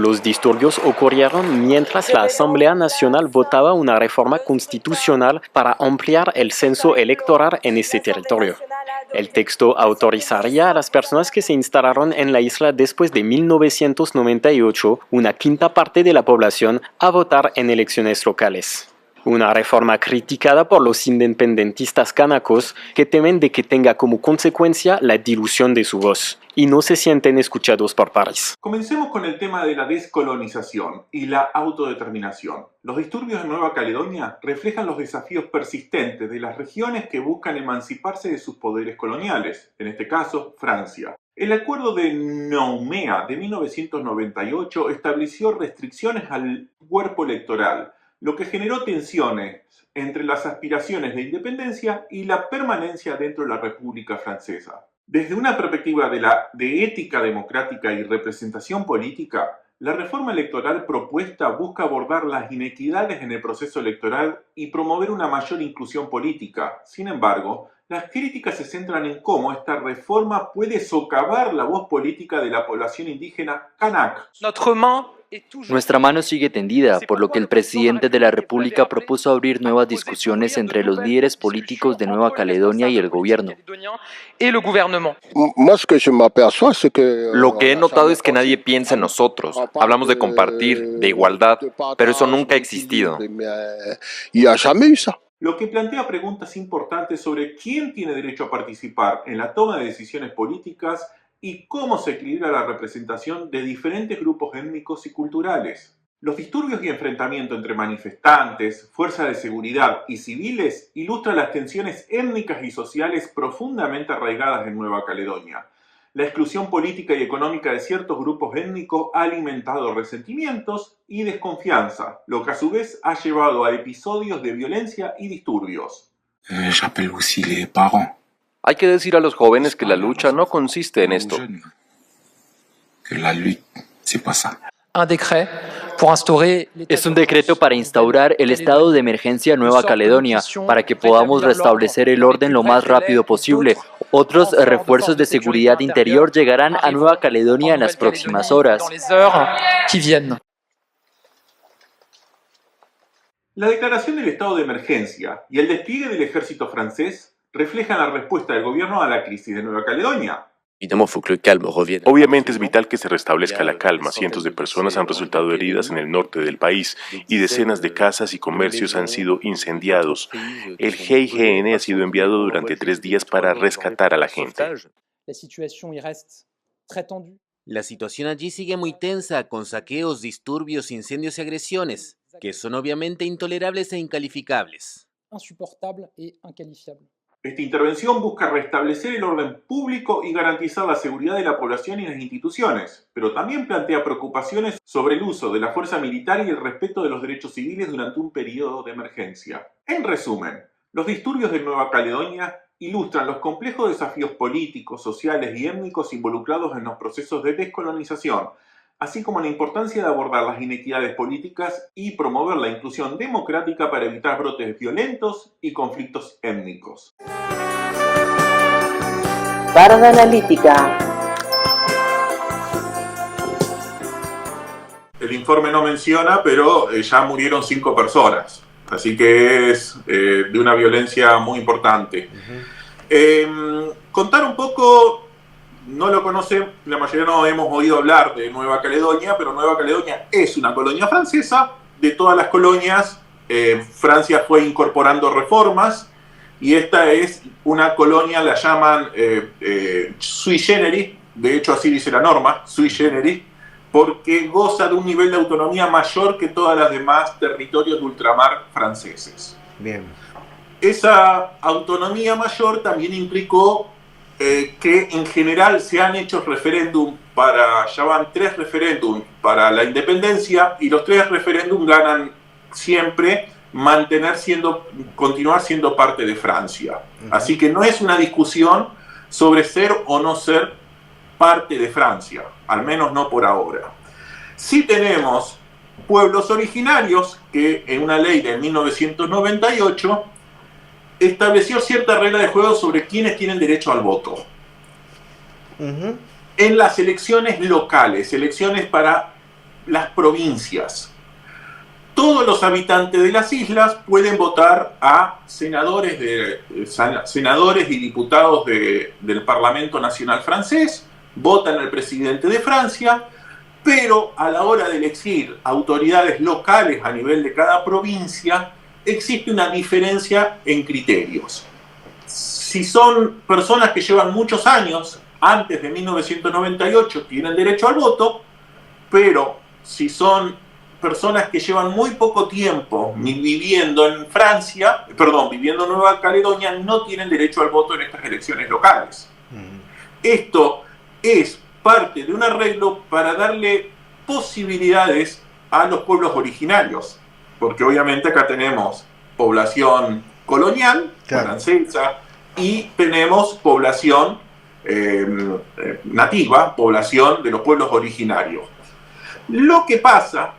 Los disturbios ocurrieron mientras la Asamblea Nacional votaba una reforma constitucional para ampliar el censo electoral en ese territorio. El texto autorizaría a las personas que se instalaron en la isla después de 1998, una quinta parte de la población, a votar en elecciones locales. Una reforma criticada por los independentistas kanakos que temen de que tenga como consecuencia la dilución de su voz y no se sienten escuchados por París. Comencemos con el tema de la descolonización y la autodeterminación. Los disturbios en Nueva Caledonia reflejan los desafíos persistentes de las regiones que buscan emanciparse de sus poderes coloniales, en este caso Francia. El Acuerdo de Nouméa de 1998 estableció restricciones al cuerpo electoral, lo que generó tensiones entre las aspiraciones de independencia y la permanencia dentro de la República Francesa. Desde una perspectiva de ética democrática y representación política, la reforma electoral propuesta busca abordar las inequidades en el proceso electoral y promover una mayor inclusión política. Sin embargo, las críticas se centran en cómo esta reforma puede socavar la voz política de la población indígena kanak. Nuestra mano sigue tendida, por lo que el presidente de la República propuso abrir nuevas discusiones entre los líderes políticos de Nueva Caledonia y el gobierno. Lo que he notado es que nadie piensa en nosotros. Hablamos de compartir, de igualdad, pero eso nunca ha existido. Lo que plantea preguntas importantes sobre quién tiene derecho a participar en la toma de decisiones políticas y cómo se equilibra la representación de diferentes grupos étnicos y culturales. Los disturbios y enfrentamientos entre manifestantes, fuerzas de seguridad y civiles ilustran las tensiones étnicas y sociales profundamente arraigadas en Nueva Caledonia. La exclusión política y económica de ciertos grupos étnicos ha alimentado resentimientos y desconfianza, lo que a su vez ha llevado a episodios de violencia y disturbios. Hay que decir a los jóvenes que la lucha no consiste en esto. Es un decreto para instaurar el estado de emergencia en Nueva Caledonia, para que podamos restablecer el orden lo más rápido posible. Otros refuerzos de seguridad interior llegarán a Nueva Caledonia en las próximas horas. La declaración del estado de emergencia y el despliegue del ejército francés reflejan la respuesta del gobierno a la crisis de Nueva Caledonia. Obviamente es vital que se restablezca la calma. Cientos de personas han resultado heridas en el norte del país y decenas de casas y comercios han sido incendiados. El GIGN ha sido enviado durante 3 días para rescatar a la gente. La situación allí sigue muy tensa, con saqueos, disturbios, incendios y agresiones, que son obviamente intolerables e incalificables. Esta intervención busca restablecer el orden público y garantizar la seguridad de la población y las instituciones, pero también plantea preocupaciones sobre el uso de la fuerza militar y el respeto de los derechos civiles durante un periodo de emergencia. En resumen, los disturbios de Nueva Caledonia ilustran los complejos desafíos políticos, sociales y étnicos involucrados en los procesos de descolonización, así como la importancia de abordar las inequidades políticas y promover la inclusión democrática para evitar brotes violentos y conflictos étnicos. Barda Analítica. El informe no menciona, pero ya murieron 5 personas, así que es de una violencia muy importante. Contar un poco. No lo conocen, la mayoría no hemos oído hablar de Nueva Caledonia, pero Nueva Caledonia es una colonia francesa. De todas las colonias, Francia fue incorporando reformas y esta es una colonia, la llaman sui generis, de hecho así dice la norma, sui generis, porque goza de un nivel de autonomía mayor que todas las demás territorios de ultramar franceses. Bien. Esa autonomía mayor también implicó que en general se han hecho referéndum ya van 3 referéndums para la independencia y los 3 referéndums ganan siempre continuar siendo parte de Francia. Así que no es una discusión sobre ser o no ser parte de Francia, al menos no por ahora. Sí tenemos pueblos originarios que en una ley de 1998 estableció cierta regla de juego sobre quiénes tienen derecho al voto. En las elecciones locales, elecciones para las provincias. Todos los habitantes de las islas pueden votar a senadores y diputados del Parlamento Nacional francés, votan al presidente de Francia, pero a la hora de elegir autoridades locales a nivel de cada provincia, existe una diferencia en criterios. Si son personas que llevan muchos años, antes de 1998, tienen derecho al voto, pero si son personas que llevan muy poco tiempo viviendo en viviendo en Nueva Caledonia, no tienen derecho al voto en estas elecciones locales. Esto es parte de un arreglo para darle posibilidades a los pueblos originarios, porque obviamente acá tenemos población colonial, francesa, y tenemos población nativa, población de los pueblos originarios. Lo que pasa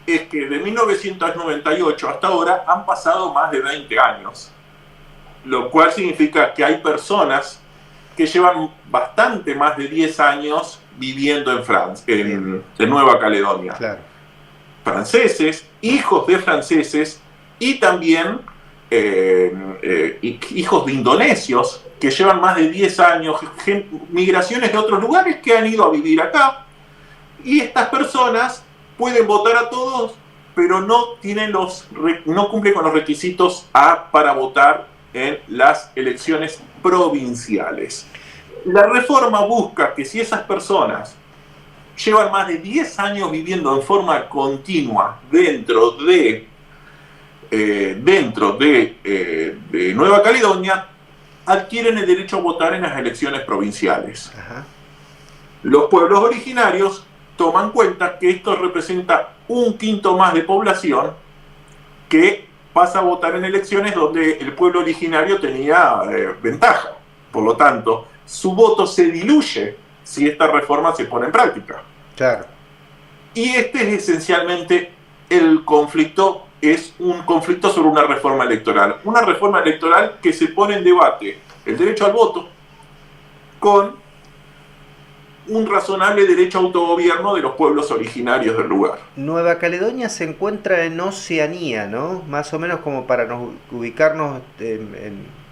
es que de 1998 hasta ahora han pasado más de 20 años, lo cual significa que hay personas que llevan bastante más de 10 años viviendo en Nueva Caledonia. Claro. Franceses, hijos de franceses y también hijos de indonesios que llevan más de 10 años, migraciones de otros lugares que han ido a vivir acá, y estas personas pueden votar a todos, pero no cumplen con los requisitos para votar en las elecciones provinciales. La reforma busca que si esas personas llevan más de 10 años viviendo en forma continua dentro de Nueva Caledonia, adquieren el derecho a votar en las elecciones provinciales. Ajá. Los pueblos originarios toman cuenta que esto representa un quinto más de población que pasa a votar en elecciones donde el pueblo originario tenía ventaja. Por lo tanto, su voto se diluye si esta reforma se pone en práctica. Claro. Y este es esencialmente el conflicto, es un conflicto sobre una reforma electoral. Una reforma electoral que se pone en debate el derecho al voto con un razonable derecho a autogobierno de los pueblos originarios del lugar. Nueva Caledonia se encuentra en Oceanía, ¿no? Más o menos como para ubicarnos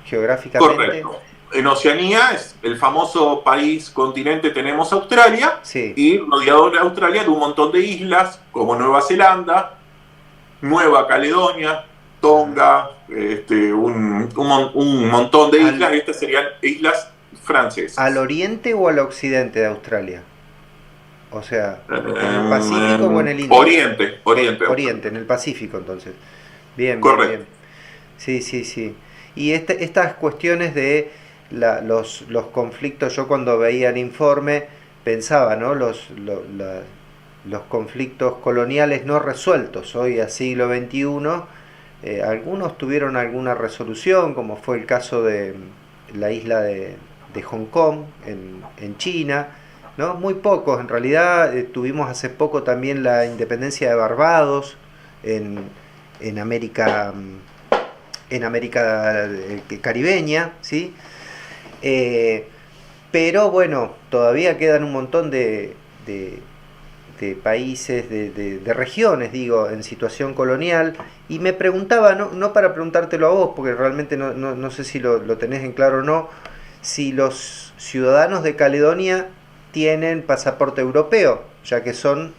geográficamente. Correcto. En Oceanía es el famoso continente, tenemos Australia, sí, y rodeado de Australia de un montón de islas como Nueva Zelanda, Nueva Caledonia, Tonga, un montón de islas. Estas serían islas francesas. ¿Al oriente o al occidente de Australia? O sea, ¿en el Pacífico o en el Índico? Oriente, en el Pacífico entonces. Bien, correcto. Bien. Sí. Y estas cuestiones de los conflictos, yo cuando veía el informe pensaba, ¿no? Los conflictos coloniales no resueltos hoy a siglo XXI, algunos tuvieron alguna resolución, como fue el caso de la isla de Hong Kong en China, ¿no? Muy pocos en realidad. Tuvimos hace poco también la independencia de Barbados en América caribeña, ¿sí? Pero bueno, todavía quedan un montón de países, de regiones, digo, en situación colonial, y me preguntaba, no para preguntártelo a vos, porque realmente no sé si lo tenés en claro o no, si los ciudadanos de Caledonia tienen pasaporte europeo, ya que son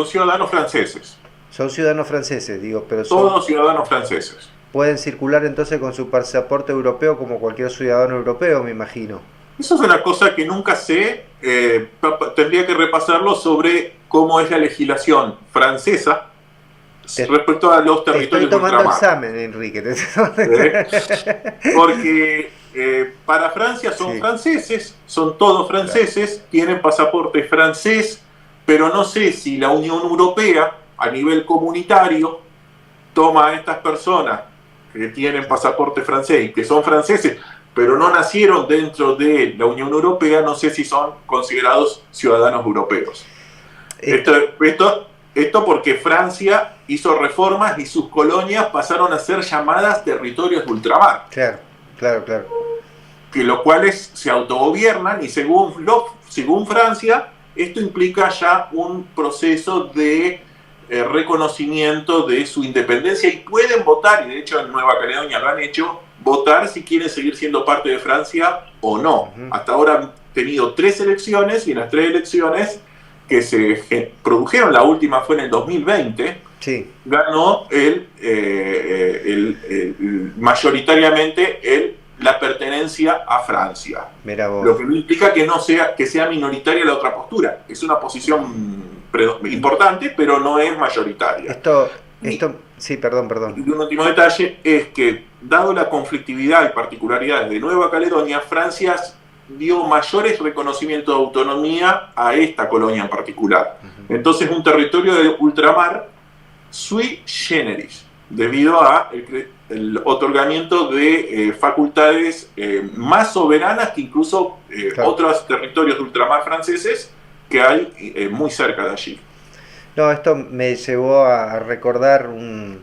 ciudadanos franceses. Son ciudadanos franceses, digo, pero todos ciudadanos franceses. Pueden circular entonces con su pasaporte europeo como cualquier ciudadano europeo, me imagino. Eso es una cosa que nunca sé, tendría que repasarlo sobre cómo es la legislación francesa respecto a los territorios de ultramar. Estoy tomando examen, Enrique. Porque para Francia son franceses, son todos franceses, tienen pasaporte francés, pero no sé si la Unión Europea, a nivel comunitario, toma a estas personas que tienen pasaporte francés y que son franceses, pero no nacieron dentro de la Unión Europea, no sé si son considerados ciudadanos europeos. Esto porque Francia hizo reformas y sus colonias pasaron a ser llamadas territorios de ultramar. Claro. Que los cuales se autogobiernan y según Francia esto implica ya un proceso de reconocimiento de su independencia y pueden votar, y de hecho en Nueva Caledonia lo han hecho, votar si quieren seguir siendo parte de Francia o no. Hasta ahora han tenido 3 elecciones y en las 3 elecciones que se produjeron, la última fue en el 2020, sí, ganó mayoritariamente la pertenencia a Francia. Lo que no implica que sea minoritaria la otra postura. Es una posición importante, pero no es mayoritaria. Sí, perdón. Y un último detalle es que, dado la conflictividad y particularidades de Nueva Caledonia, Francia dio mayores reconocimientos de autonomía a esta colonia en particular. Entonces, un territorio de ultramar sui generis, debido a el otorgamiento de facultades más soberanas que incluso otros territorios de ultramar franceses que hay muy cerca de allí. No, esto me llevó a recordar un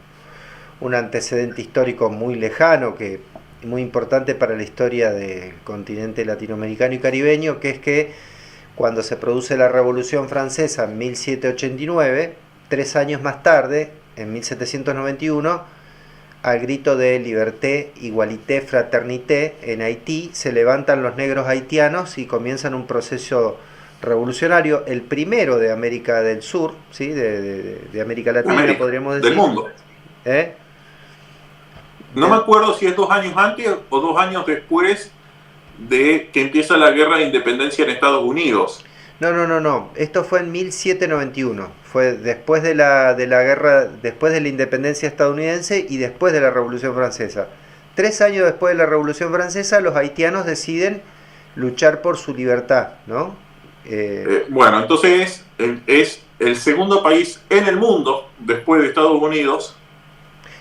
antecedente histórico muy lejano, muy importante para la historia del continente latinoamericano y caribeño, que es que cuando se produce la Revolución Francesa en 1789, 3 años más tarde, en 1791, al grito de Liberté, Igualité, Fraternité, en Haití se levantan los negros haitianos y comienzan un proceso revolucionario, el primero de América del Sur, ¿sí? de América Latina, podríamos decir. Del mundo. No me acuerdo si es 2 años antes o 2 años después de que empieza la guerra de independencia en Estados Unidos. No. Esto fue en 1791. Fue después de la guerra, después de la independencia estadounidense y después de la Revolución Francesa. 3 años después de la Revolución Francesa, los haitianos deciden luchar por su libertad, ¿no? Bueno, entonces es el segundo país en el mundo, después de Estados Unidos,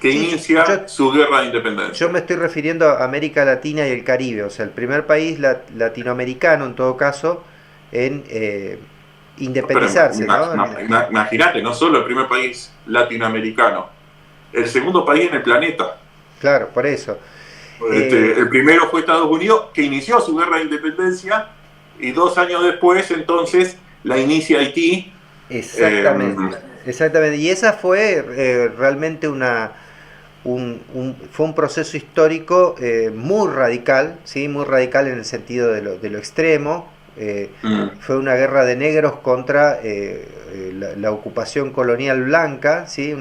que inicia su guerra de independencia. Yo me estoy refiriendo a América Latina y el Caribe, o sea, el primer país latinoamericano, en todo caso, en independizarse. Imagínate, no solo el primer país latinoamericano, el segundo país en el planeta. Claro, por eso. El primero fue Estados Unidos, que inició su guerra de independencia, y 2 años después, entonces, la inicia Haití. Exactamente. Y esa fue realmente fue un proceso histórico muy radical, ¿sí? Muy radical en el sentido de lo extremo. Fue una guerra de negros contra la ocupación colonial blanca, ¿sí?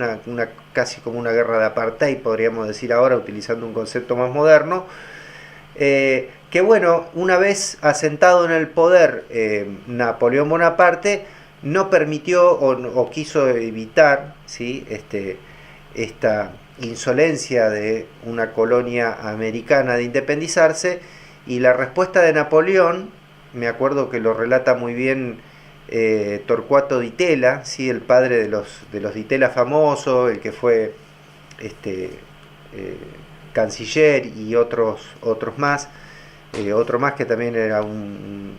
Casi como una guerra de apartheid, podríamos decir ahora, utilizando un concepto más moderno. Que bueno, una vez asentado en el poder Napoleón Bonaparte, no permitió o quiso evitar, ¿sí? Esta insolencia de una colonia americana de independizarse, y la respuesta de Napoleón, me acuerdo que lo relata muy bien Torcuato Di Tella, ¿sí? El padre de los Di Tella famosos, el que fue canciller, y otros más, otro más que también era un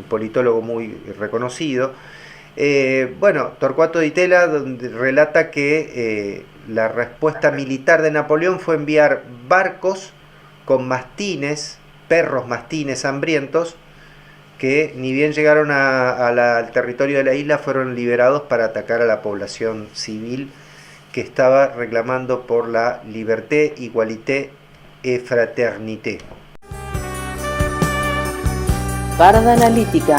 politólogo muy reconocido. Torcuato Di Tella relata que la respuesta militar de Napoleón fue enviar barcos con mastines, perros mastines hambrientos, que ni bien llegaron al territorio de la isla, fueron liberados para atacar a la población civil que estaba reclamando por la liberté, igualité et fraternité. Parada Analítica.